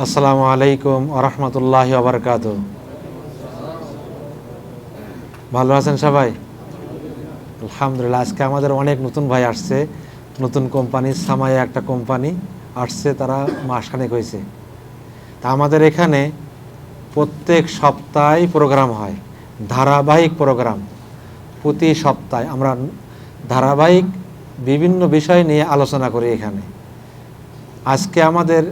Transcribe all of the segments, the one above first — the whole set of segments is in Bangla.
আসসালামু আলাইকুম আরহামতুল্লাহি ওয়াবারাকাতুহু। ভালো আছেন সবাই? আলহামদুলিল্লাহ। আজকে আমাদের অনেক নতুন ভাই আসছে, নতুন কোম্পানি সামাইয়া একটা কোম্পানি আসছে, তারা মাসখানেক হয়েছে। তা আমাদের এখানে প্রত্যেক সপ্তাহে প্রোগ্রাম হয়, ধারাবাহিক প্রোগ্রাম। প্রতি সপ্তাহে আমরা ধারাবাহিক বিভিন্ন বিষয় নিয়ে আলোচনা করি এখানে। আজকে আমাদের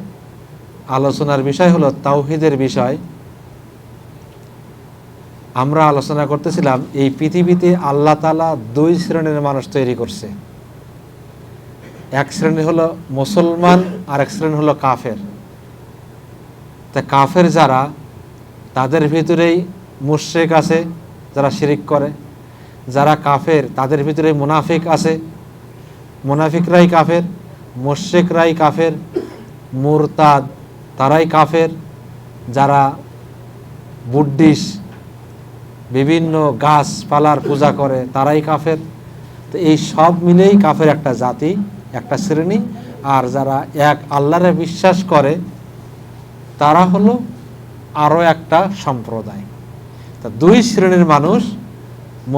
আলোচনার বিষয় হলো তাওহীদের বিষয়। আমরা আলোচনা করতেছিলাম এই পৃথিবীতে আল্লাহ তাআলা দুই শ্রেণীর মানুষ তৈরি করছে। এক শ্রেণী হলো মুসলমান আর এক শ্রেণী হলো কাফের। তা কাফের যারা, তাদের ভিতরেই মুশরিক আছে যারা শিরিক করে। যারা কাফের তাদের ভিতরে মুনাফিক আছে, মুনাফিকরাই কাফের। মুশরিকরাই কাফের, মুরতাদ তারাই কাফের। যারা বুদ্ধিস্ট বিভিন্ন গাছপালার পূজা করে তারাই কাফের। তো এই সব মিলেই কাফের একটা জাতি, একটা শ্রেণী। আর যারা এক আল্লাহরে বিশ্বাস করে তারা হলো আরও একটা সম্প্রদায়। তা দুই শ্রেণীর মানুষ,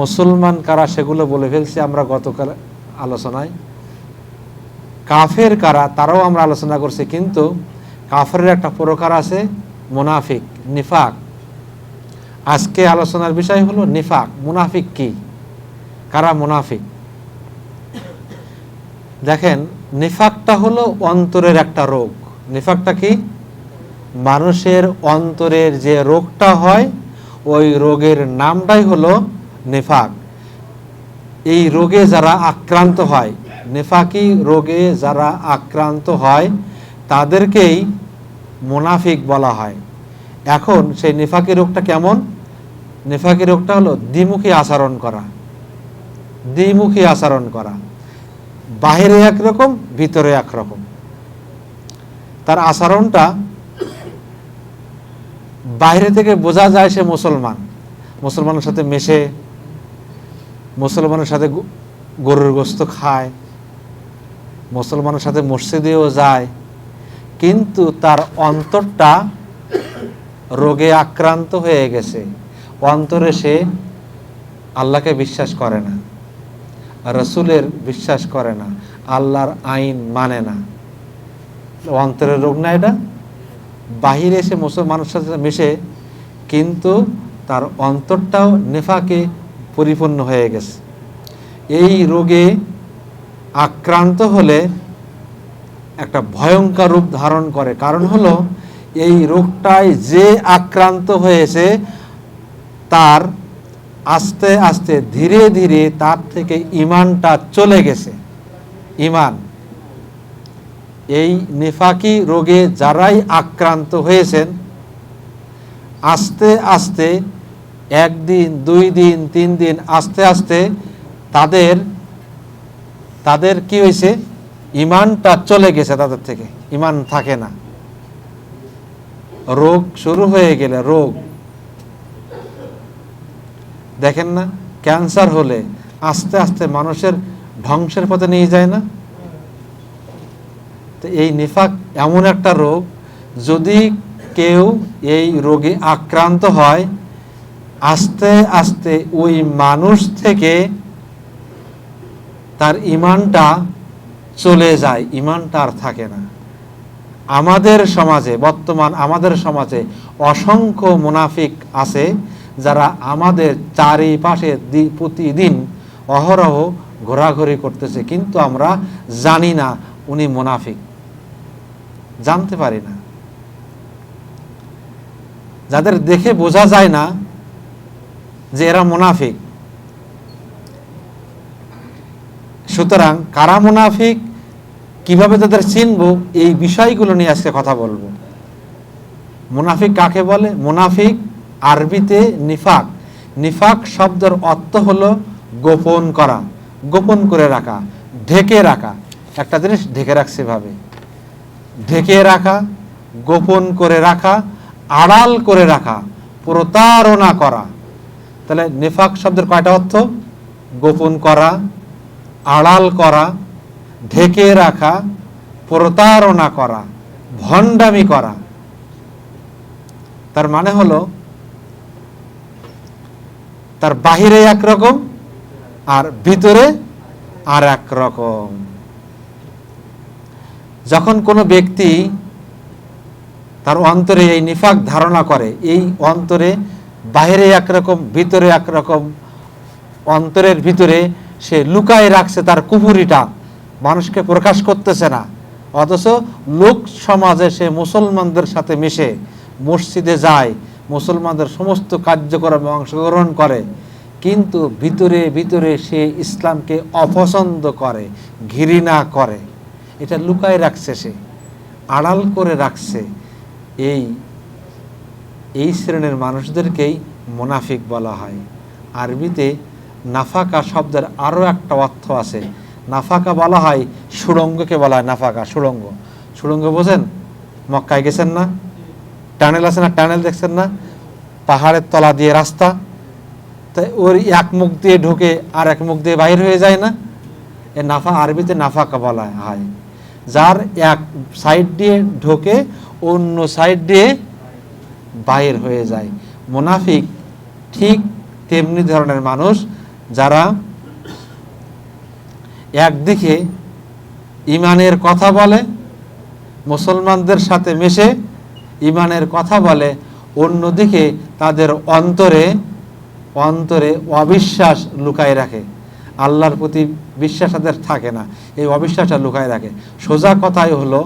মুসলমান কারা সেগুলো বলে ফেলছি আমরা গতকাল আলোচনায়। কাফের কারা তারাও আমরা আলোচনা করছি, কিন্তু কাফের একটা প্রকার আছে মুনাফিক, নিফাক। আজকে আলোচনার বিষয় হলো নিফাক। মুনাফিক কি, কারা মুনাফিক? দেখেন, নিফাকটা হলো অন্তরের একটা রোগ। নিফাকটা কি? মানুষের অন্তরের যে রোগটা হয় ওই রোগের নামটাই হলো নিফাক। এই রোগে যারা আক্রান্ত হয়, নিফাকি রোগে যারা আক্রান্ত হয় তাদেরকেই মুনাফিক বলা হয়। এখন সেই নিফাকি রোগটা কেমন? নিফাকি রোগটা হলো দ্বিমুখী আচরণ করা। দ্বিমুখী আচরণ করা, বাহিরে একরকম ভিতরে একরকম। তার আচরণটা বাইরে থেকে বোঝা যায় সে মুসলমান, মুসলমানের সাথে মেশে, মুসলমানের সাথে গরুর গোশত খায়, মুসলমানের সাথে মসজিদেও যায়, কিন্তু তার অন্তরটা রোগে আক্রান্ত হয়ে গেছে। অন্তরে সে আল্লাহকে বিশ্বাস করে না, রসুলের বিশ্বাস করে না, আল্লাহর আইন মানে না। অন্তরের রোগ না এটা? বাহিরে এসে মুসলমানের সাথে মিশে, কিন্তু তার অন্তরটাও নেফাকে পরিপূর্ণ হয়ে গেছে। এই রোগে আক্রান্ত হলে একটা ভয়ঙ্কর রূপ ধারণ করে। কারণ হলো এই রোগটায় যে আক্রান্ত হয়েছে তার আস্তে আস্তে ধীরে ধীরে তার থেকে ঈমানটা চলে গেছে। ঈমান, এই নিফাকি রোগে যারাই আক্রান্ত হয়েছেন, আস্তে আস্তে একদিন, 2 দিন, 3 দিন, আস্তে আস্তে তাদের কি হয়েছে? ঈমানটা চলে গেছে তাদের থেকে, ঈমান থাকে না। রোগ শুরু হয়ে গেলে, রোগ দেখেন না, ক্যান্সার হলে আস্তে আস্তে মানুষের ধ্বংসের পথে নিয়ে যায় না? তো এই নিফাক এমন একটা রোগ, যদি কেউ এই রোগে আক্রান্ত হয়, আস্তে আস্তে ওই মানুষ থেকে তার ঈমানটা চলে যায়, ঈমানটা আর থাকে না। আমাদের সমাজে, বর্তমান আমাদের সমাজে অসংখ্য মুনাফিক আছে যারা আমাদের চারিপাশে প্রতিদিন অহরহ ঘোরাঘুরি করতেছে, কিন্তু আমরা জানি না উনি মুনাফিক, জানতে পারি না। যাদের দেখে বোঝা যায় না যে এরা মুনাফিক। সুতরাং কারা মুনাফিক, কিভাবে তাদের চিনব, এই বিষয়গুলো নিয়ে আজকে কথা বলবো। মুনাফিক কাকে বলে? মুনাফিক আরবিতে নিফাক। নিফাক শব্দের অর্থ হলো গোপন করা, গোপন করে রাখা, ঢেকে রাখা। একটা জিনিস ঢেকে রাখছে ভাবে, ঢেকে রাখা, গোপন করে রাখা, আড়াল করে রাখা, প্রতারণা করা। তাহলে নিফাক শব্দের কয়টা অর্থ? গোপন করা, আড়াল করা, ঢেকে রাখা, প্রতারণা করা, ভণ্ডামি করা। তার মানে হলো তার বাহিরে একরকম আর ভিতরে আর এক রকম। যখন কোনো ব্যক্তি তার অন্তরে এই নিফাক ধারণা করে, এই অন্তরে বাহিরে একরকম ভিতরে একরকম, অন্তরের ভিতরে সে লুকায় রাখছে তার কুফুরিটা, মানুষকে প্রকাশ করতেছে না, অথচ লোক সমাজে সে মুসলমানদের সাথে মিশে মসজিদে যায়, মুসলমানদের সমস্ত কার্যক্রমে অংশগ্রহণ করে, কিন্তু ভিতরে ভিতরে সে ইসলামকে অপছন্দ করে, ঘৃণা করে। এটা লুকায় রাখছে, সে আড়াল করে রাখছে। এই শ্রেণীর মানুষদেরকেই মুনাফিক বলা হয়। আরবিতে নাফাকা শব্দের আরও একটা অর্থ আছে। নাফাকা বলা হয় সুড়ঙ্গকে বলা হয় নাফাকা, সুড়ঙ্গ। সুড়ঙ্গ বোঝেন? মক্কায় গেছেন না? টানেল আছে না? টানেল দেখছেন না? পাহাড়ের তলা দিয়ে রাস্তা, তাই ওর এক মুখ দিয়ে ঢুকে আর এক মুখ দিয়ে বাইর হয়ে যায় না? এ আরবিতে নাফাকা বলা হয়, যার এক সাইড দিয়ে ঢোকে অন্য সাইড দিয়ে বাইর হয়ে যায়। মুনাফিক ঠিক তেমনি ধরনের মানুষ, যারা একদিকে ইমানের কথা বলে, মুসলমানদের সাথে মেশে ইমানের কথা বলে, অন্যদিকে তাদের অন্তরে অবিশ্বাস লুকায় রাখে, আল্লাহর প্রতি বিশ্বাস তাদের থাকে না, এই অবিশ্বাসটা লুকায় রাখে। সোজা কথাই হলো,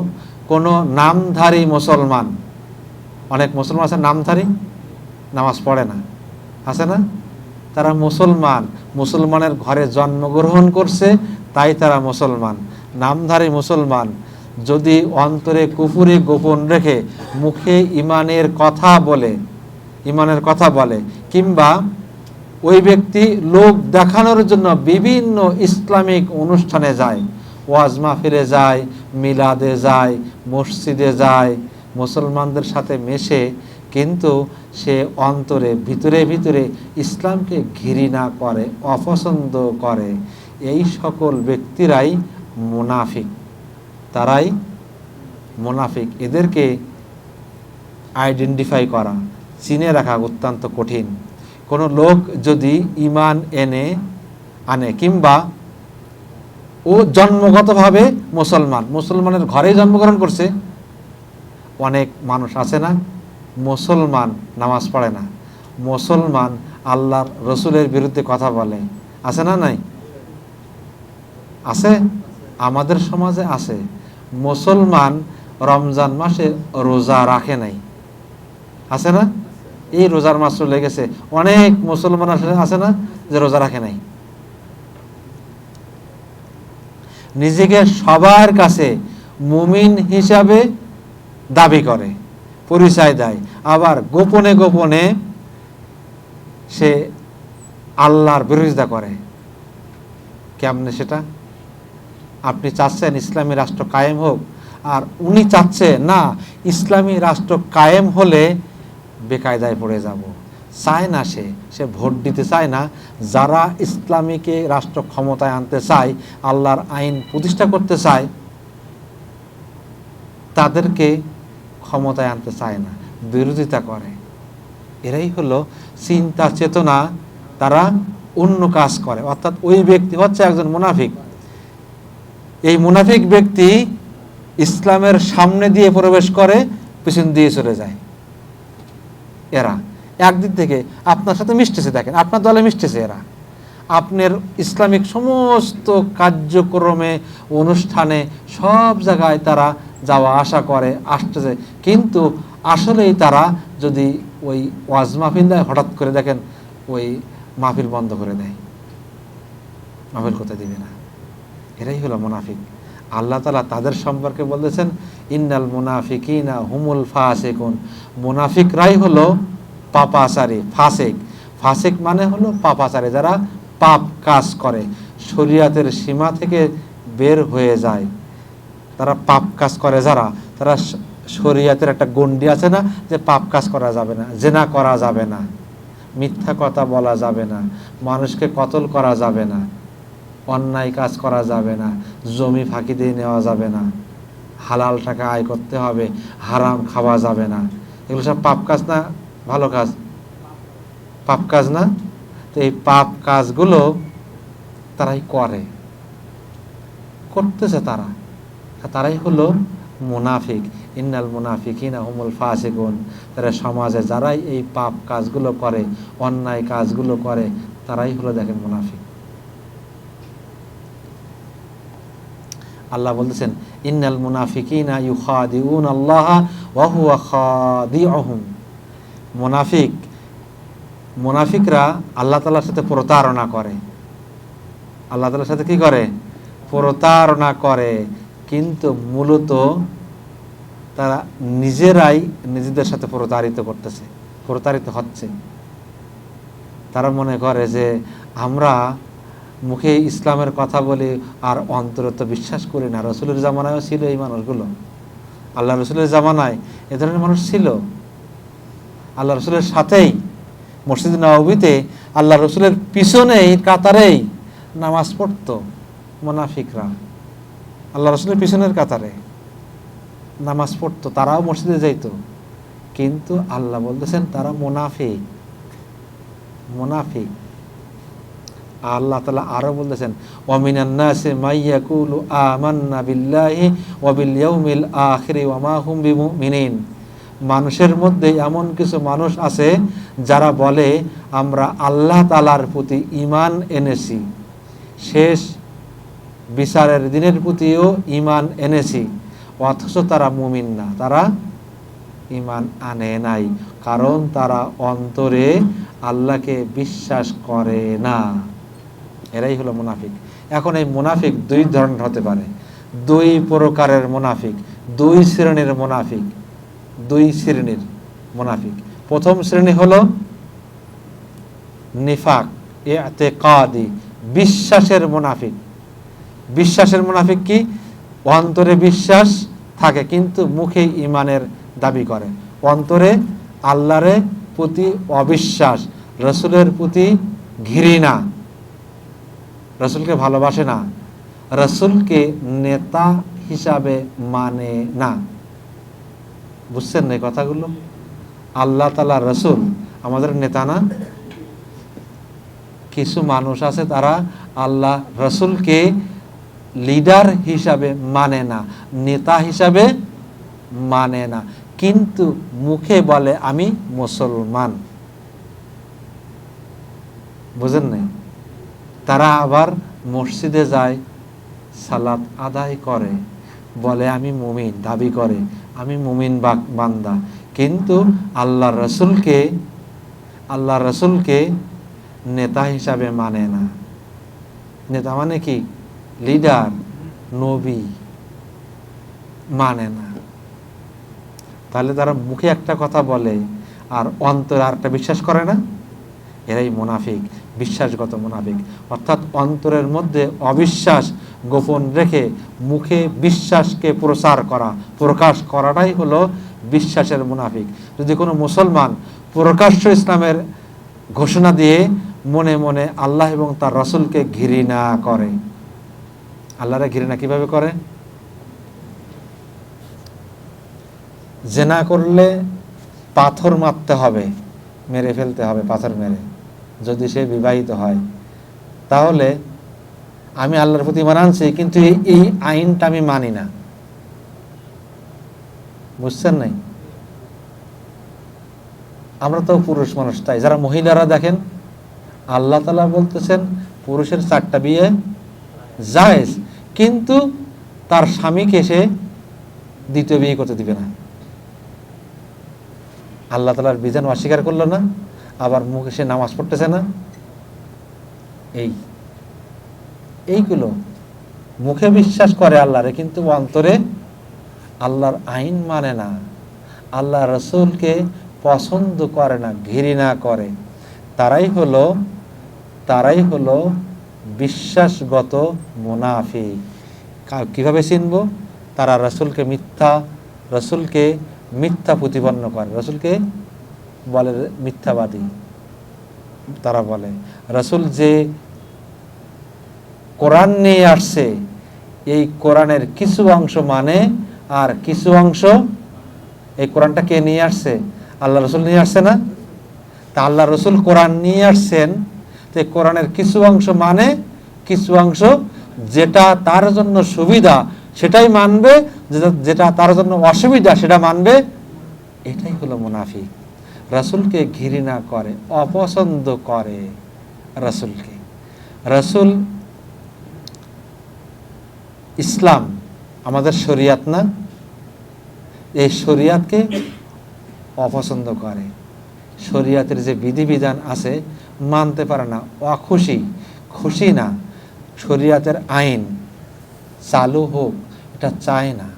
কোনো নামধারী মুসলমান, অনেক মুসলমান আছে নামধারী, নামাজ পড়ে না, আছে না? তারা মুসলমানের ঘরে জন্মগ্রহণ করছে, তাই তারা মুসলমান, নামধারী মুসলমান। যদি অন্তরে কুফরি গোপন রেখে মুখে ইমানের কথা বলে, কিংবা ওই ব্যক্তি লোক দেখানোর জন্য বিভিন্ন ইসলামিক অনুষ্ঠানে যায়, ওয়াজ মাহফিলে যায়, মিলাদে যায়, মসজিদে যায়, মুসলমানদের সাথে মেশে, কিন্তু সে অন্তরে ভিতরে ভিতরে ইসলামকে ঘৃণা করে, অপছন্দ করে, এই সকল ব্যক্তিরাই মুনাফিক। তারাই মুনাফিক। এদেরকে আইডেন্টিফাই করা, চিনে রাখা অত্যন্ত কঠিন। কোনো লোক যদি ইমান আনে কিংবা ও জন্মগতভাবে মুসলমানের ঘরে জন্মগ্রহণ করছে, অনেক মানুষ আছে না মুসলমান নামাজ পড়ে না, মুসলমান আল্লাহর রসুলের বিরুদ্ধে কথা বলে, আছে না? নাই? আছে, আমাদের সমাজে আছে। মুসলমান রমজান মাসে রোজা রাখে নাই, আছে না? এই রোজার মাস চলে গেছে, অনেক মুসলমান আছে না যে রোজা রাখে নাই। নিজেকে সবার কাছে মুমিন হিসাবে দাবি করে, পরিচয় দেয়, আবার গোপনে গোপনে সে আল্লাহর বিরোধিতা করে। কেমনে সেটা? আপনি চাচ্ছেন ইসলামী রাষ্ট্র কায়েম হোক, আর উনি চাচ্ছে না ইসলামী রাষ্ট্র কায়েম হলে বেকায়দায় পড়ে যাব। চায় না, সে ভোট দিতে চায় না। যারা ইসলামীকে রাষ্ট্র ক্ষমতায় আনতে চায়, আল্লাহর আইন প্রতিষ্ঠা করতে চায়, তাদেরকে ক্ষমতায় আনতে চায় না, বিরোধিতা করে। এরাই হলো চিন্তা চেতনা, তারা অন্য কাজ করে, অর্থাৎ ওই ব্যক্তি হচ্ছে একজন মুনাফিক। এই মুনাফিক ব্যক্তি ইসলামের সামনে দিয়ে প্রবেশ করে, পিছন দিয়ে চলে যায়। এরা একদিক থেকে আপনার সাথে মিশতেছে, দেখেন আপনার দলে মিশতেছে, এরা আপনার ইসলামিক সমস্ত কার্যক্রমে, অনুষ্ঠানে, সব জায়গায় তারা যাওয়া আসা করে, আসতেছে, কিন্তু আসলেই তারা যদি ওই ওয়াজ মাহফিল দেয়, হঠাৎ করে দেখেন ওই মাহফিল বন্ধ করে দেয়, মাহফিল কোথায় দিবে না। এরাই হলো মুনাফিক। আল্লাহ তাআলা তাদের সম্পর্কে বলতেছেন, ইন্নাল মুনাফিকিনা হুমুল ফাসিকুন, মুনাফিকরাই হলো পাপাচারী, ফাসিক মানে হলো পাপাচারী, যারা পাপ কাজ করে, শরীয়তের সীমা থেকে বের হয়ে যায়, তারা পাপ কাজ করে। তারা শরীয়তের একটা গণ্ডি আছে না, যে পাপ কাজ করা যাবে না, জেনা করা যাবে না, মিথ্যা কথা বলা যাবে না, মানুষকে কতল করা যাবে না, অন্যায় কাজ করা যাবে না, জমি ফাঁকি দিয়ে নেওয়া যাবে না, হালাল টাকা আয় করতে হবে, হারাম খাওয়া যাবে না, এগুলো সব পাপ কাজ না ভালো কাজ? পাপ কাজ না? তো এই পাপ কাজগুলো তারাই করতেছে তারাই হলো মুনাফিক। ইন্নাল মুনাফিকিনা হুমুল ফাসিকুন। তারা সমাজে যারাই এই পাপ কাজগুলো করে, অন্যায় কাজগুলো করে, তারাই হলো দেখেন মুনাফিক। আল্লাহ বলতেছেন ইন্নাল মুনাফিকিনা ইউখাদিউন আল্লাহ ওয়া হুয়া খাদিউহুম। মুনাফিকরা আল্লাহ তাআলার সাথে প্রতারণা করে। আল্লাহ তাআলার সাথে কি করে? প্রতারণা করে, কিন্তু মূলত তারা নিজেরাই নিজেদের সাথে প্রতারিত হচ্ছে। তারা মনে করে যে আমরা মুখে ইসলামের কথা বলি আর অন্তরে তো বিশ্বাস করি না। রসুলের জামানায়ও ছিল এই মানুষগুলো, আল্লাহ রসুলের জামানায় এ ধরনের মানুষ ছিল। আল্লাহ রসুলের সাথেই মসজিদ নববীতে আল্লাহ রসুলের পিছনেই কাতারেই নামাজ পড়তো মুনাফিকরা। আল্লাহ রসুলের পিছনের কাতারে নামাজ পড়তো, তারাও মসজিদে যাইতো, কিন্তু আল্লাহ বলতেছেন তারা মুনাফিক। আল্লাহ তাআলা আরো বলতেছেন ওয়ামিনান নাসি মাইয়াকুলু আমান্না বিল্লাহি ওয়া বিল ইয়াউমিল আখিরি ওয়া মা হুম বিমুমিনিন। মানুষের মধ্যে এমন কিছু মানুষ আছে যারা বলে আমরা আল্লাহ তাআলার প্রতি ঈমান এনেছি, শেষ বিচারের দিনের প্রতিও ঈমান এনেছি, অথচ তারা মুমিন না, তারা ঈমান আনে নাই, কারণ তারা অন্তরে আল্লাহকে বিশ্বাস করে না। এরাই হলো মুনাফিক। এখন এই মুনাফিক দুই ধরনের হতে পারে, দুই প্রকারের মুনাফিক, দুই শ্রেণীর মুনাফিক। প্রথম শ্রেণী হলো নিফাক ইতিকাদি, বিশ্বাসের মুনাফিক কি? অন্তরে বিশ্বাস থাকে কিন্তু মুখে ঈমানের দাবি করে। অন্তরে আল্লাহর প্রতি অবিশ্বাস, রসুলের প্রতি ঘৃণা, রসুলকে ভালোবাসে না, রসুলকে নেতা হিসাবে মানে না। বুঝছেন না কথাগুলো? আল্লাহ তাআলা রসুল আমাদের নেতা না? কিছু মানুষ আছে তারা আল্লাহ রসুলকে লিডার হিসাবে মানে না, নেতা হিসাবে মানে না, কিন্তু মুখে বলে আমি মুসলমান। বুঝেন নাই? তারা আবার মসজিদে যায়, সালাত আদায় করে, বলে আমি মুমিন, দাবি করে আমি মুমিন বান্দা, কিন্তু আল্লাহ রসুলকে নেতা হিসাবে মানে না। নেতা মানে কি? লিডার, নবী মানে না। তাহলে তারা মুখে একটা কথা বলে আর অন্তরে আরেকটা বিশ্বাস করে না। এরাই মুনাফিক, বিশ্বাসগত মুনাফিক। অর্থাৎ অন্তরের মধ্যে অবিশ্বাস গোপন রেখে মুখে বিশ্বাসকে প্রকাশ করাটাই হলো বিশ্বাসের মুনাফিক। যদি কোনো মুসলমান প্রকাশ্য ইসলামের ঘোষণা দিয়ে মনে মনে আল্লাহ এবং তার রসুলকে ঘৃণা করে, আল্লাহরে ঘৃণা কিভাবে করে? জেনা করলে পাথর মারতে হবে, মেরে ফেলতে হবে পাথর মেরে, যদি সে বিবাহিত হয়। তাহলে আমি আল্লাহর প্রতি ঈমান আনছি, কিন্তু এই আইনটা আমি মানি না। বুঝছেন নাই? আমরা তো পুরুষ মানুষ, তাই যারা মহিলারা দেখেন আল্লাহ তাআলা বলতেছেন পুরুষের 4টা বিয়ে জায়েজ, কিন্তু তার স্বামীকে সে দ্বিতীয় বিয়ে করতে দিবে না। আল্লাহ তাআলার বিধান অস্বীকার করলো না, আবার মুখে সে নামাজ পড়তেছে না। এইগুলো মুখে বিশ্বাস করে আল্লাহরে, কিন্তু অন্তরে আল্লাহর আইন মানে না, আল্লাহ রসুলকে পছন্দ করে না, ঘৃণা করে। তারাই হলো বিশ্বাসগত মুনাফিক। কিভাবে চিনবো? তারা রসুলকে মিথ্যা প্রতিপন্ন করে, রসুলকে বলে মিথ্যাবাদী। তারা বলে রসুল যে কোরআন নিয়ে আসছে, এই কোরআনের কিছু অংশ মানে আর কিছু অংশ এই কোরআনটা কে নিয়ে আসছে? আল্লাহ রসুল নিয়ে আসছে না? তা আল্লাহ রসুল কোরআন নিয়ে আসছেন, তো কোরআনের কিছু অংশ মানে, কিছু অংশ যেটা তার জন্য সুবিধা সেটাই মানবে, যেটা তার জন্য অসুবিধা সেটা মানবে। এটাই হলো মুনাফিক। রাসূলকে ঘৃণা করে, অপছন্দ করে রাসূলকে। রাসূল ইসলাম আমাদের শরিয়াত না, এই শরিয়াতকে অপছন্দ করে। শরিয়াতের যে বিধিবিধান আছে মানতে পারে না, অখুশি, খুশি না। শরিয়াতের আইন চালু হোক এটা চায় না,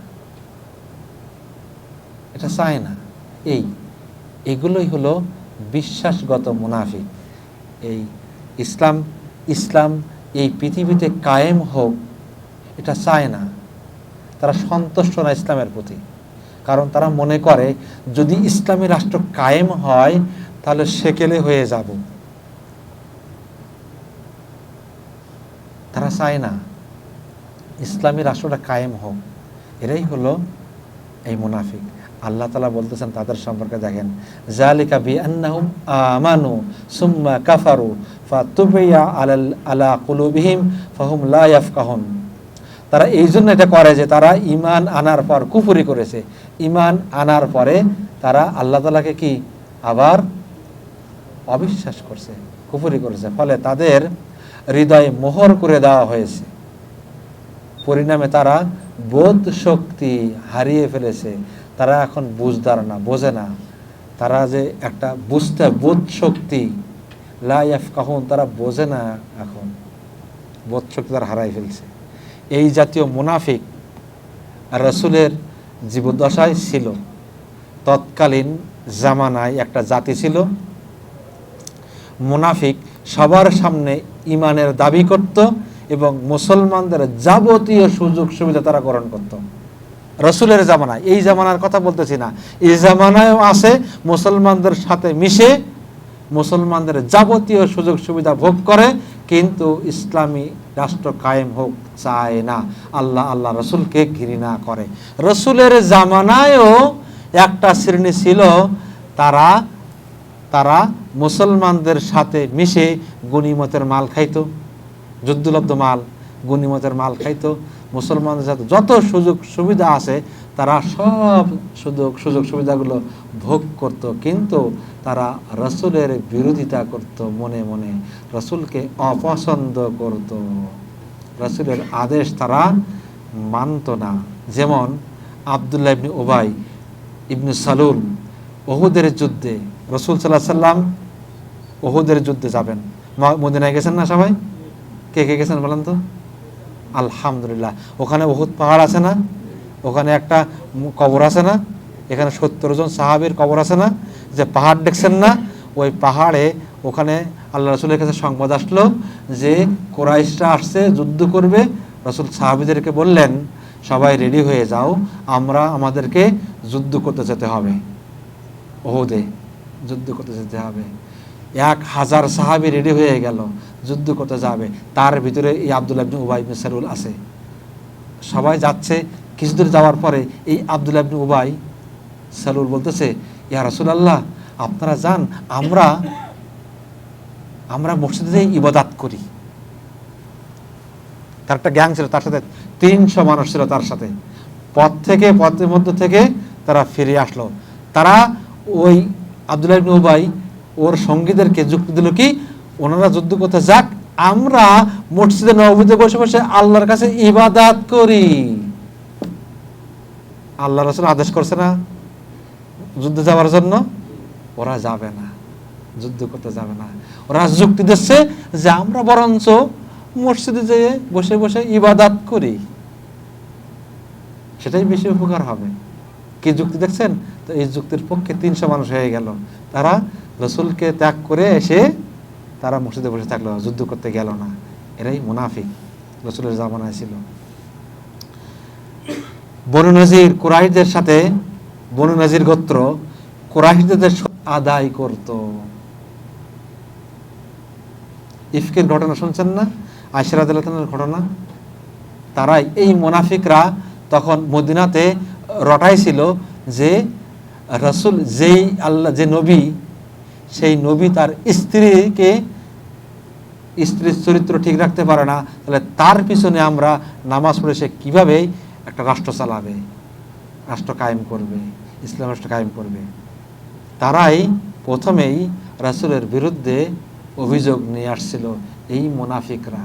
এটা চায় না। এগুলোই হলো বিশ্বাসগত মুনাফিক। এই ইসলাম এই পৃথিবীতে কায়েম হোক এটা চায় না, তারা সন্তুষ্ট না ইসলামের প্রতি। কারণ তারা মনে করে যদি ইসলামী রাষ্ট্র কায়েম হয় তাহলে সেকেলে হয়ে যাব। তারা চায় না ইসলামী রাষ্ট্রটা কায়েম হোক। এরাই হলো এই মুনাফিক। আল্লাহ তাআলা বলতেছেন তাদের সম্পর্কে, দেখেন, যালিকা বিআন্নাহুম আমানু সুম্মা কাফারু ফাতুবিয়া আলা কুলুবিহিম ফাহুম লা ইয়াফকাহুন। তারা এই জন্য এটা করে যে তারা ঈমান আনার পর কুফরি করেছে। ঈমান আনার পরে তারা আল্লাহ তাআলাকে কি আবার অবিশ্বাস করছে, কুফরি করেছে। ফলে তাদের হৃদয়ে মোহর করে দেওয়া হয়েছে। পরিণামে তারা বোধ শক্তি হারিয়ে ফেলেছে। তারা এখন বুঝদার না, বোঝে না। তারা যে একটা বুঝতে বোধ শক্তি, লা ইয়াফকাহুন, তারা বোঝে না। এখন বোধ শক্তি তারা হারাই ফেলছে। এই জাতীয় মুনাফিক রাসূলের জীবদ্দশায় ছিল। তৎকালীন জামানায় একটা জাতি ছিল মুনাফিক, সবার সামনে ঈমানের দাবি করত এবং মুসলমানদের যাবতীয় সুযোগ সুবিধা তারা গ্রহণ করত। রাসূলের জামানায়, এই জামানার কথা বলতেছি না, এই জামানায়ও আছে, মুসলমানদের সাথে মিশে মুসলমানদের যাবতীয় সুযোগ সুবিধা ভোগ করে, কিন্তু ইসলামী রাষ্ট্র কায়েম হোক চায় না। আল্লাহ রসুলকে ঘৃণা করে। রসুলের জামানায়ও একটা শ্রেণী ছিল, তারা মুসলমানদের সাথে মিশে গনিমতের মাল খাইতো, যুদ্ধলব্ধ মাল, গনিমতের মাল খাইতো। মুসলমানদের সাথে যত সুযোগ সুবিধা আছে তারা সব সুযোগ সুবিধাগুলো ভোগ করত, কিন্তু তারা রসুলের বিরোধিতা করত মনে মনে, রসুলকে অপছন্দ করত, রসুলের আদেশ তারা মানত না। যেমন আব্দুল্লাহ ইবনে উবাই ইবনে সালুল উহুদের যুদ্ধে, রসুল সাল্লাল্লাহু আলাইহি সাল্লাম উহুদের যুদ্ধে যাবেন, মদিনায় গেছেন না সবাই? কে কে গেছেন বলেন তো? আলহামদুলিল্লাহ। ওখানে উহুদ পাহাড় আছে না, ওখানে একটা কবর আছে না, এখানে 70 জন সাহাবীর কবর আছে না, যে পাহাড় দেখছেন না, ওই পাহাড়ে ওখানে আল্লাহ রসুলের কাছে সংবাদ আসলো যে কুরাইশরা আসছে, যুদ্ধ করবে। রসুল সাহাবীদেরকে বললেন, সবাই রেডি হয়ে যাও, আমাদেরকে যুদ্ধ করতে যেতে হবে, উহুদে যুদ্ধ করতে যেতে হবে। 1000 সাহাবী রেডি হয়ে গেল, যুদ্ধ করতে যাবে। তার ভিতরে এই আব্দুল্লাহ ইবনে উবাই ইবনে সালুল আছে। সবাই যাচ্ছে, কিছুদূর যাওয়ার পরে এই আব্দুল্লাহ ইবনে উবাই সালুল বলতেছে, ইয়া রাসূলুল্লাহ, আপনারা যান, আমরা মসজিদে ইবাদত করি। তার একটা গ্যাং ছিল, তার সাথে 300 মানুষ ছিল তার সাথে। পথের মধ্যে থেকে তারা ফিরে আসলো। তারা ওই আব্দুল্লাহ ইবনে উবাই ওর সঙ্গীদেরকে যুক্তি দিল কি, ওনারা যুদ্ধ করতে যাক, আমরা মসজিদে নববীতে বসে বসে আল্লাহর কাছে ইবাদত করি। আল্লাহ রাসূল আদেশ করছে না যুদ্ধে যাওয়ার জন্য, ওরা যাবে না, যুদ্ধ করতে যাবে না। ওরা যুক্তি দিচ্ছে যে আমরা বরঞ্চ মসজিদে যেয়ে বসে বসে ইবাদত করি, সেটাই বেশি উপকার হবে। কি যুক্তি দেখছেন? তো এই যুক্তির পক্ষে 300 মানুষ হয়ে গেল। তারা রসুলকে ত্যাগ করে এসে তারা মসজিদে বসে থাকলো, যুদ্ধ করতে গেল না। এরাই মুনাফিক রসুলের জামানায় ছিল। বনু নজির কুরাইশদের সাথে, বনু নজির গোত্র কুরাইশদের আদায় করত। ইফকের ঘটনা শুনছেন না, আয়েশা রাদিয়াল্লাহু আনহার ঘটনা? তারাই, এই মুনাফিকরা তখন মদিনাতে রটাইছিল যে রাসূল যে নবী, সেই নবী তার স্ত্রীর চরিত্র ঠিক রাখতে পারে না, তাহলে তার পিছনে আমরা নামাজ পড়ে সে কীভাবে একটা রাষ্ট্র চালাবে, রাষ্ট্র কায়েম করবে, ইসলাম রাষ্ট্র কায়েম করবে। তারাই প্রথমেই রাসূলের বিরুদ্ধে অভিযোগ নিয়ে আসছিল, এই মুনাফিকরা।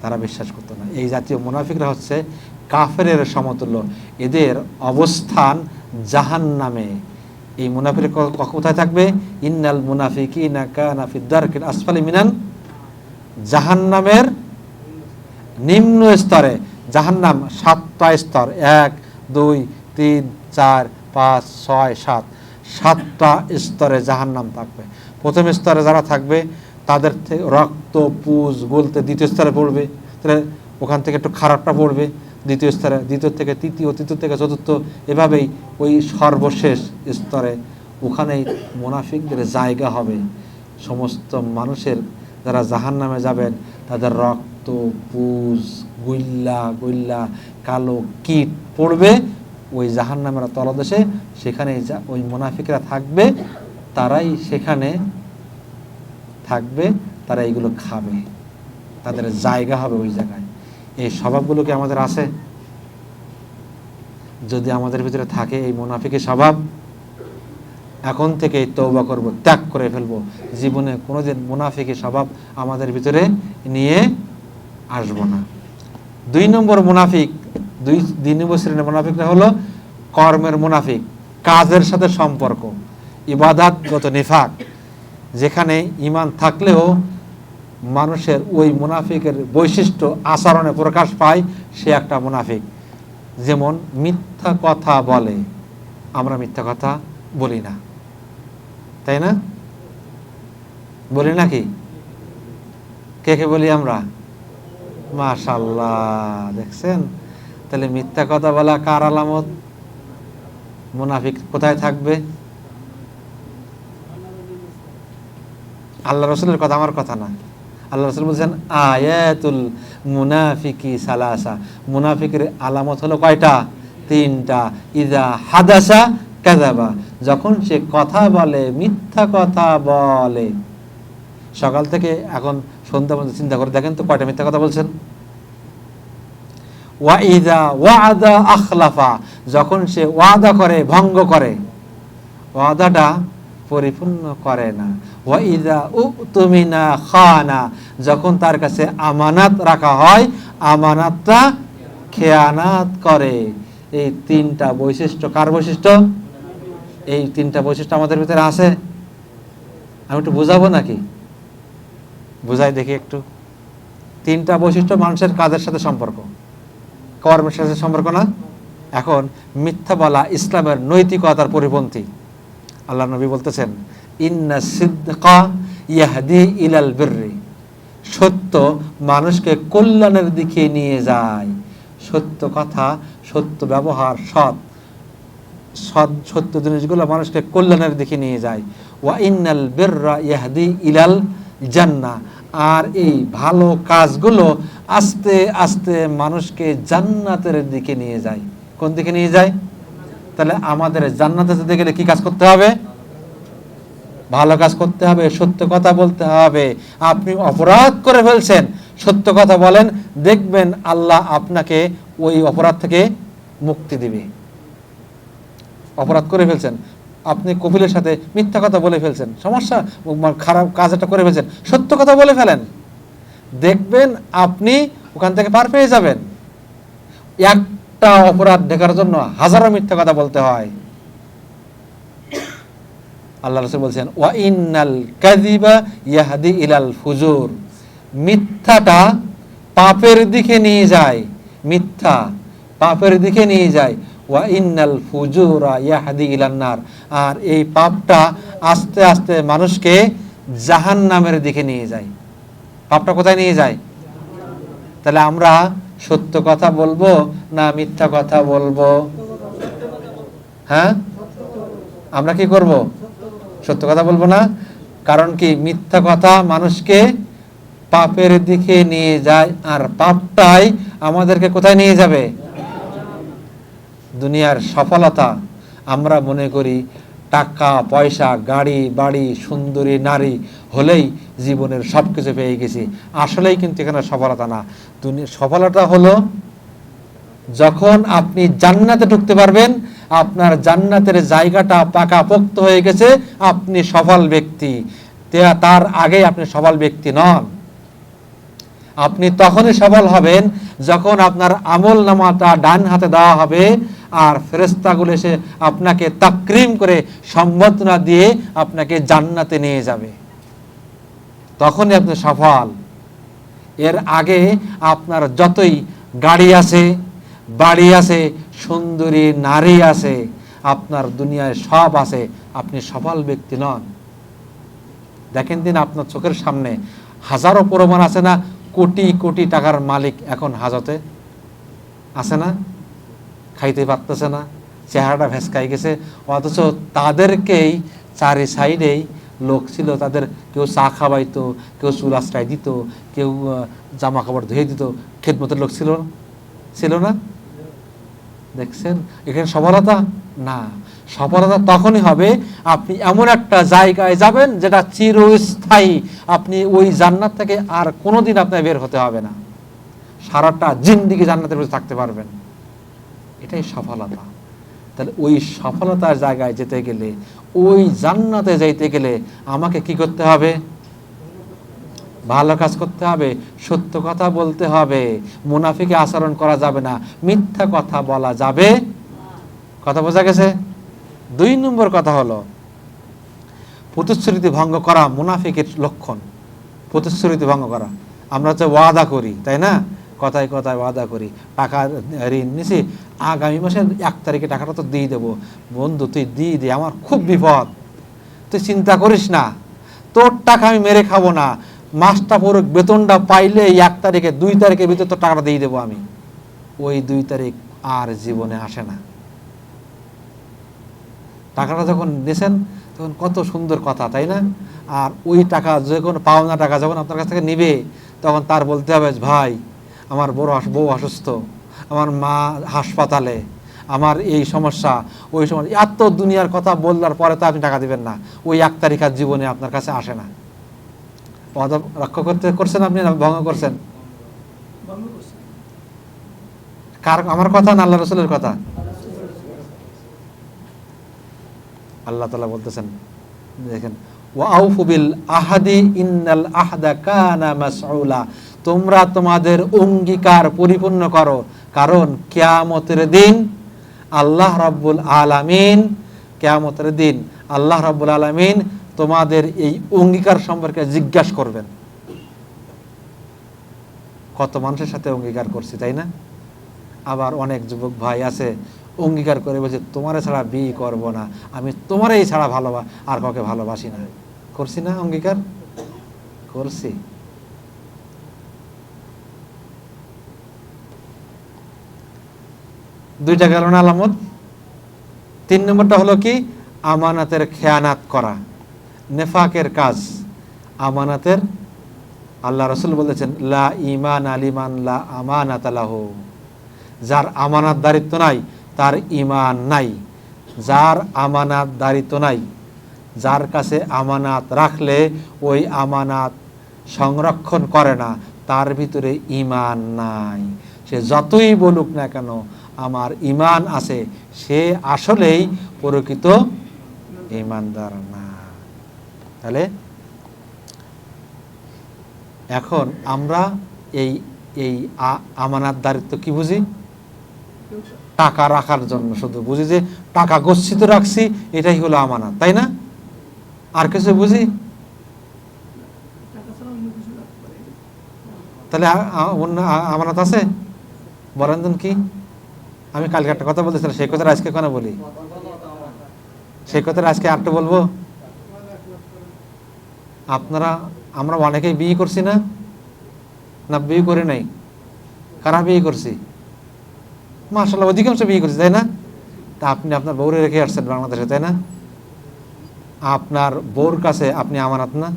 তারা বিশ্বাস করতো না। এই জাতীয় মুনাফিকরা হচ্ছে কাফেরের সমতুল্য, এদের অবস্থান জাহান্নামে। এই মুনাফিক কোথায় থাকবে? ইন্নাল মুনাফিকিনা কানা ফিদ দারকিল আসফালি মিনান, জাহান্নামের নিম্ন স্তরে। জাহান্নাম 7টা স্তর, 1, 2, 3, 4, 5, 6, 7, 7টা স্তরে জাহান্নাম থাকবে। প্রথম স্তরে যারা থাকবে তাদের থেকে রক্ত পুজ গলতে দ্বিতীয় স্তরে পড়বে, তাহলে ওখান থেকে একটু খারাপটা পড়বে দ্বিতীয় স্তরে, দ্বিতীয় থেকে তৃতীয়, তৃতীয় থেকে চতুর্থ, এভাবেই ওই সর্বশেষ স্তরে ওখানেই মুনাফিকদের জায়গা হবে। সমস্ত মানুষের যারা জাহান্নামে যাবেন তাদের রক্ত পুজ গইল্লা কালো কীট পড়বে ওই জাহান্নামের তলদেশে। সেখানেই ওই মুনাফিকরা থাকবে, তারাই সেখানে থাকবে, তারা এইগুলো খাবে, তাদের জায়গা হবে ওই জায়গায়। এই স্বভাবগুলো কি আমাদের আছে? যদি আমাদের ভিতরে থাকে এই মুনাফিকের স্বভাব, এখন থেকে তওবা করব, ত্যাগ করে ফেলবো, জীবনে কোনোদিন মুনাফিকের স্বভাব আমাদের ভিতরে নিয়ে আসব না। 2 নম্বর মুনাফিক, 2 নম্বর শ্রেণীর মুনাফিকরা হলো কর্মের মুনাফিক, কাজের সাথে সম্পর্ক, ইবাদতগত নিফাক। যেখানে ঈমান থাকলেও মানুষের ওই মুনাফিকের বৈশিষ্ট্য আচরণে প্রকাশ পায়, সে একটা মুনাফিক। যেমন মিথ্যা কথা বলে, আমরা মিথ্যা কথা বলি না, তাই না? বলি নাকি? কে কে বলি আমরা? মাশাআল্লাহ, দেখছেন? তাহলে মিথ্যা কথা বলা কার আলামত? মুনাফিক কোথায় থাকবে? আল্লাহ রাসূলের কথা, আমার কথা না। আল্লাহ রাসূল বলছেন আয়াতুল মুনাফিকি সালাসা, মুনাফিকের আলামত হলো কয়টা? 3টা। ইযা হাদাসা কাযাবা, যখন সে কথা বলে মিথ্যা কথা বলে। সকাল থেকে এখন সন্ধ্যা পর্যন্ত চিন্তা করে দেখেন তো কয়টা মিথ্যা কথা বলছেন। ওয়া ইযা ওয়াদা আখলাফা, যখন সে ওয়াদা করে ভঙ্গ করে, ওয়াদাটা পরিপূর্ণ করে না। ওয়া ইযা উতুমিনা খানা, যখন তার কাছে আমানত রাখা হয় আমানতটা খেয়ানত করে। এই 3টা বৈশিষ্ট্য কার বৈশিষ্ট্য? এই 3টা বৈশিষ্ট্য আমাদের ভিতরে আছে। আমি একটু বুঝাবো নাকি? বুঝাই দেখি একটু। 3টা বৈশিষ্ট্য মানুষের কাজের সাথে সম্পর্ক, কর্মের সাথে সম্পর্ক না। এখন মিথ্যা বলা ইসলামের নৈতিকতার পরিপন্থী। আল্লাহ নবী বলতেছেন ইন্না সিদকা ইয়াহদি ইলাল বিররি, সত্য মানুষকে কল্যাণের দিকে নিয়ে যায়। সত্য কথা, সত্য ব্যবহার, সত্য জিনিসগুলো মানুষকে কল্যাণের দিকে নিয়ে যায়। ওয়া ইন্নাল বিররা ইয়াহদি ইলাল জান্নাহ, আর এই ভালো কাজগুলো আস্তে আস্তে মানুষকে জান্নাতের দিকে নিয়ে যায়। কোন দিকে নিয়ে যায়? তাহলে আমাদের জান্নাতে যেতে গেলে কি কাজ করতে হবে? ভালো কাজ করতে হবে, সত্য কথা বলতে হবে। আপনি অপরাধ করে ফেলছেন, সত্য কথা বলেন, দেখবেন আল্লাহ আপনাকে ওই অপরাধ থেকে মুক্তি দিবে। অপরাধ করে ফেলছেন, আপনি কপিলের সাথে মিথ্যা কথা বলে ফেলছেন, সমস্যা, খারাপ কাজ একটা করে ফেলছেন, সত্য কথা বলে ফেলেন, দেখবেন আপনি ওখান থেকে পার পেয়ে যাবেন। একটা অপরাধ ঢাকার জন্য হাজারো মিথ্যা কথা বলতে হয়। আল্লাহ রাসূল বলছেন ওয়া ইন্নাল কাযিবা ইয়াহদি ইলাল ফুজুর, মিথ্যাটা পাপের দিকে নিয়ে যায়, মিথ্যা পাপের দিকে নিয়ে যায়। ওয়া ইন্নাল ফুজুরা ইয়াহদি ইলান নার, আর এই পাপটা আস্তে আস্তে মানুষকে জাহান্নামের দিকে নিয়ে যায়। পাপটা কোথায় নিয়ে যায়? তাহলে আমরা সত্য কথা বলবো না মিথ্যা কথা বলবো? হ্যাঁ, আমরা কি করব? সত্য কথা বলবো না। কারণ কি? মিথ্যা কথা মানুষকে পাপের দিকে নিয়ে যায়, আর পাপটাই আমাদেরকে কোথায় নিয়ে যাবে? দুনিয়ার সফলতা আমরা মনে করি টাকা পয়সা, গাড়ি বাড়ি, সুন্দরী নারী হলেই জীবনের সব কিছু পেয়ে গেছি। আসলেই কিন্তু এখানে সফলতা না। সফলতা হলো যখন আপনি জান্নাতে ঢুকতে পারবেন, আপনার জান্নাতের জায়গাটা পাকাপোক্ত হয়ে গেছে, আপনি সফল ব্যক্তি। তার আগে আপনি সফল ব্যক্তি নন। আপনি তখনই সফল হবেন যখন আপনার আমল নামাটা ডান হাতে দেওয়া হবে, আর ফেরেশতাগুলো এসে আপনাকে তাকরিম করে সম্বর্ধনা দিয়ে আপনাকে জান্নাতে নিয়ে যাবে, তখনই আপনি সফল। এর আগে আপনার যতই গাড়ি আছে, বাড়ি আছে, সুন্দরী নারী আছে, আপনার দুনিয়ায় সব আছে, আপনি সফল ব্যক্তি নন। দেখেন দিন আপনার চোখের সামনে হাজারো প্রমাণ আছে না, কোটি কোটি টাকার মালিক এখন হাজতে আছে না, খাইতে পারতেছে না, চেহারাটা ভেসকাই গেছে, অথচ তাদেরকেই চারি সাইডেই লোক ছিল, তাদের কেউ চা খাওয়াইতো, কেউ চুল আশ্রয় দিত, কেউ জামা কাপড় ধুয়ে দিত, খেদমতের লোক ছিল না? দেখছেন এখানে সফলতা না। সফলতা তখনই হবে আপনি এমন একটা জায়গায় যাবেন যেটা চিরস্থায়ী, আপনি ওই জান্নাত থেকে আর কোনোদিন আপনার বের হতে হবে না, সারাটা জিন্দেগি জান্নাতের মধ্যে থাকতে পারবেন। এটাই সফলতা। তাহলে ওই সফলতার জায়গায় যেতে গেলে, ওই জান্নাতে যাইতে গেলে আমাকে কি করতে হবে? ভালো কাজ করতে হবে, সত্য কথা বলতে হবে, মুনাফিকে আচরণ করা যাবে না, মিথ্যা কথা বলা যাবে। কথা বোঝা গেছে? 2 নম্বর কথা হলো প্রতিশ্রুতি ভঙ্গ করা মুনাফিকের লক্ষণ। প্রতিশ্রুতি ভঙ্গ করা, আমরা তো ওয়াদা করি, তাই না? কথায় কথায় ওয়াদা করি, টাকা ঋণ নিছি, আগামী মাসের 1 তারিখে টাকাটা তো দিয়ে দেবো। বন্ধু তুই দিয়ে দে, আমার খুব বিপদ, তুই চিন্তা করিস না, তোর টাকা আমি মেরে খাবো না, মাসটা পুরো বেতনটা পাইলে 1 তারিখে 2 তারিখের ভিতরে তোর টাকাটা দিয়ে দেবো আমি। ওই 2 তারিখ আর জীবনে আসে না। টাকাটা যখন দিয়েছেন তখন কত সুন্দর কথা, তাই না? আর ওই টাকা যখন পাওনা টাকা যখন আপনার কাছ থেকে নিবে, তখন তার বলতে হবে, ভাই আমার বউ অসুস্থ, আমার মা হাসপাতালে, আমার এই সমস্যা, ওই সমস্যা, এত দুনিয়ার কথা বললার পরে তো আপনি টাকা দিবেন না। ওই 1 তারিখ আর জীবনে আপনার কাছে আসে না। ওয়াদা রক্ষা করছেন আপনি না ভঙ্গ করছেন? কার আমার কথা না আল্লাহ রাসূলের কথা? আল্লাহ তাআলা বলতেছেন, দেখেন, ওয়াউফু বিল আহাদি ইন্নাল আহদা কানা মাসউলা, তোমরা তোমাদের অঙ্গীকার পরিপূর্ণ করো, কারণ কিয়ামতের দিন আল্লাহ রাব্বুল আলামিন, কিয়ামতের দিন আল্লাহ রাব্বুল আলামিন তোমাদের এই অঙ্গীকার সম্পর্কে জিজ্ঞাসা করবেন। কত মানুষের সাথে অঙ্গীকার করছি, তাই না? আবার অনেক যুবক ভাই আছে অঙ্গীকার করে বলছে, তোমারে ছাড়া বিয়ে করব না, আমি তোমারই ছাড়া আর কাউকে ভালোবাসি না। করছি না অঙ্গীকার? করছি। দুইটা গেল না আলামত। 3 নম্বরটা হলো কি? আমানাতের খেয়ানাত করা, নেফাকের কাজ। আমানাতের, আল্লাহ রাসূল বলেছেন, লা ঈমান আলিমান লা আমানাত লাহু, যার আমানত দারিত্ব নাই তার ঈমান নাই। যার আমানত দারিত্ব নাই, যার কাছে আমানত রাখলে ওই আমানত সংরক্ষণ করে না, তার ভিতরে ঈমান নাই। সে যতই বলুক না কেন আমার ঈমান আছে, সে আসলেই প্রকৃত ঈমানদার না। তাহলে এখন আমরা এই আমানতদারিত্ব কি বুঝি? টাকা রাখার জন্য শুধু বুঝি যে টাকা গচ্ছিত রাখছি, এটাই হলো আমানত, তাই না? আর কিছু বুঝি? তাহলে অন্য আমানত আছে? বলেন তো কি? আমি কালকে একটা কথা বলতেছিলাম, সেই কথাটা আজকে কেন বলি? সেই কথাটা আজকে আরেকটু বলবো। আমরা অনেকেই বিয়ে করছি না? না বিয়ে করে নাই? কারা বিয়ে করছি? মাশাআল্লাহ অধিকাংশ বিয়ে করছি, তাই না? তা আপনি আপনার বউরে রেখে আসছেন বাংলাদেশে, তাই না? আপনার বউর কাছে আপনি আমানত না?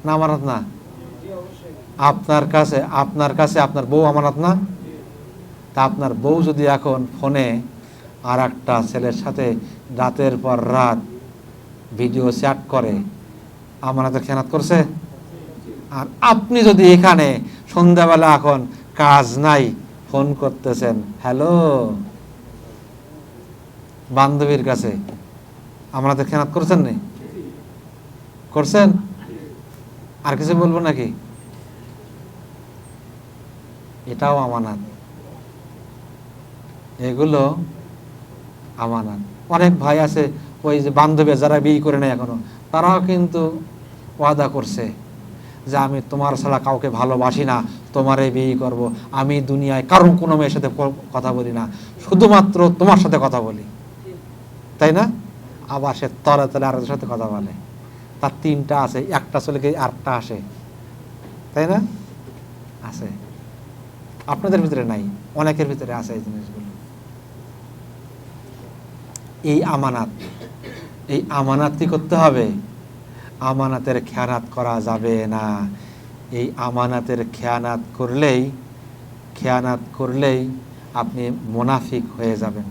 না আমানত না? আপনার কাছে আপনার বউ আমানত না? তা আপনার বউ যদি এখন ফোনে আর একটা ছেলের সাথে রাতের পর রাত ভিডিও চ্যাট করে, আমানতের খেয়ানত করছে? আর আপনি যদি এখানে সন্ধ্যাবেলা এখন কাজ নাই ফোন করতেছেন, হ্যালো, বান্ধবীর কাছে, আমানতের খেয়ানত করছেন নি? করছেন? আর কিছু বলবো নাকি? এটাও আমানত, এগুলো আমানত। অনেক ভাই আছে ওই যে বান্ধবী যারা বিয়ে করে নেয় এখনো, তারাও কিন্তু ওয়াদা করছে যে আমি তোমার ছাড়া কাউকে ভালোবাসি না, তোমারে বিয়ে করব, আমি দুনিয়ায় কারণ কোনো মেয়ের সাথে কথা বলি না, শুধুমাত্র তোমার সাথে কথা বলি, তাই না? আবার সে তলে তলে আরেকজনের সাথে কথা বলে, তার তিনটা আছে, একটা চলে গিয়ে আটটা আসে, তাই না? আছে, আপনাদের ভিতরে নাই, অনেকের ভিতরে আছে এই জিনিসগুলো। এই আমানত, এই আমানত কি করতে হবে? আমানতের খেয়ানত করা যাবে না। এই আমানতের খেয়ানত করলেই আপনি মুনাফিক হয়ে যাবেন,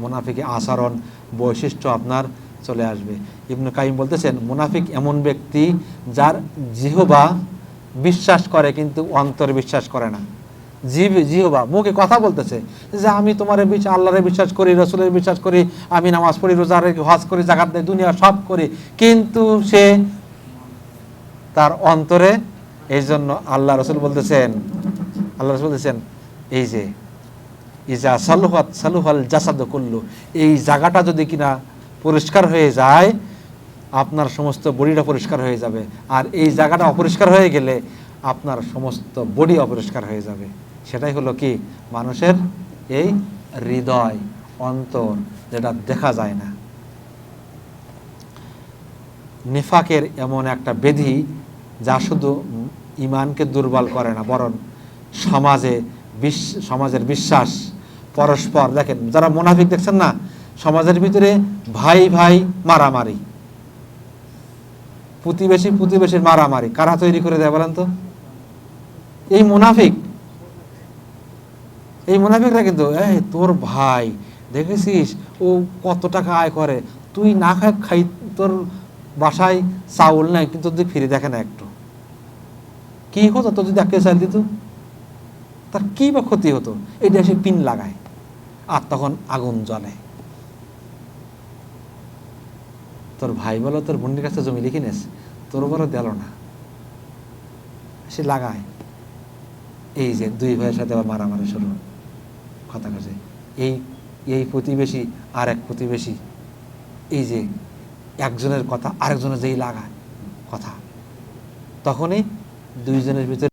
মুনাফিকের আচরণ বৈশিষ্ট্য আপনার চলে আসবে। ইবনে কাইয়িম বলতেছেন, মুনাফিক এমন ব্যক্তি যার জিহ্বা বিশ্বাস করে কিন্তু অন্তরে বিশ্বাস করে না। জিহ্বা মুখে কথা বলতেছে যে আমি তোমার আল্লাহরে বিশ্বাস করি, রসুলের বিশ্বাস করি, আমি নামাজ পড়ি, রোজা রাখি, হজ করি, যাকাত দেই, দুনিয়া সব করি, কিন্তু সে তার অন্তরে, এই জন্য আল্লাহ রসুল বলতেছেন এই যে ইজা সালুহাত সালুহাল জাসাদ কুল্লু, এই জায়গাটা যদি কিনা পরিষ্কার হয়ে যায়, আপনার সমস্ত বডিটা পরিষ্কার হয়ে যাবে। আর এই জায়গাটা অপরিষ্কার হয়ে গেলে আপনার সমস্ত বডি অপরিষ্কার হয়ে যাবে। সেটাই হলো কি? মানুষের এই হৃদয়, অন্তর, যেটা দেখা যায় না। নিফাকের এমন একটা ব্যাধি যা শুধু ইমানকে দুর্বল করে না, বরং সমাজের বিশ্বাস পরস্পর, দেখেন যারা মুনাফিক দেখছেন না, সমাজের ভিতরে ভাই ভাই মারামারি, প্রতিবেশীর মারামারি, কারা তৈরি করে দেয় বলেন তো? এই মুনাফিকরা কিন্তু, এই তোর ভাই দেখেছিস ও কত টাকা আয় করে, তুই না খাই, তোর বাসায় চাউল নাই কিন্তু তুই ফিরে দেখে না একটু, কি হতো তোর যদি একটা চাল দিত, তার কি বা ক্ষতি হতো? এটা এসে পিন লাগায়, আর তখন আগুন জ্বলে। তোর ভাই বলো তোর বোনের কাছে জমি লিখে নেস, তোর বড় দিল না, সে লাগায়। এই যে দুই ভাইয়ের সাথে আবার মারামারি শুরু, কথা কাছে, এই প্রতিবেশী আর এক প্রতিবেশী, এই যে একজনের কথা আরেকজনের যেই লাগায় কথা, তখনই দুইজনের ভিতরে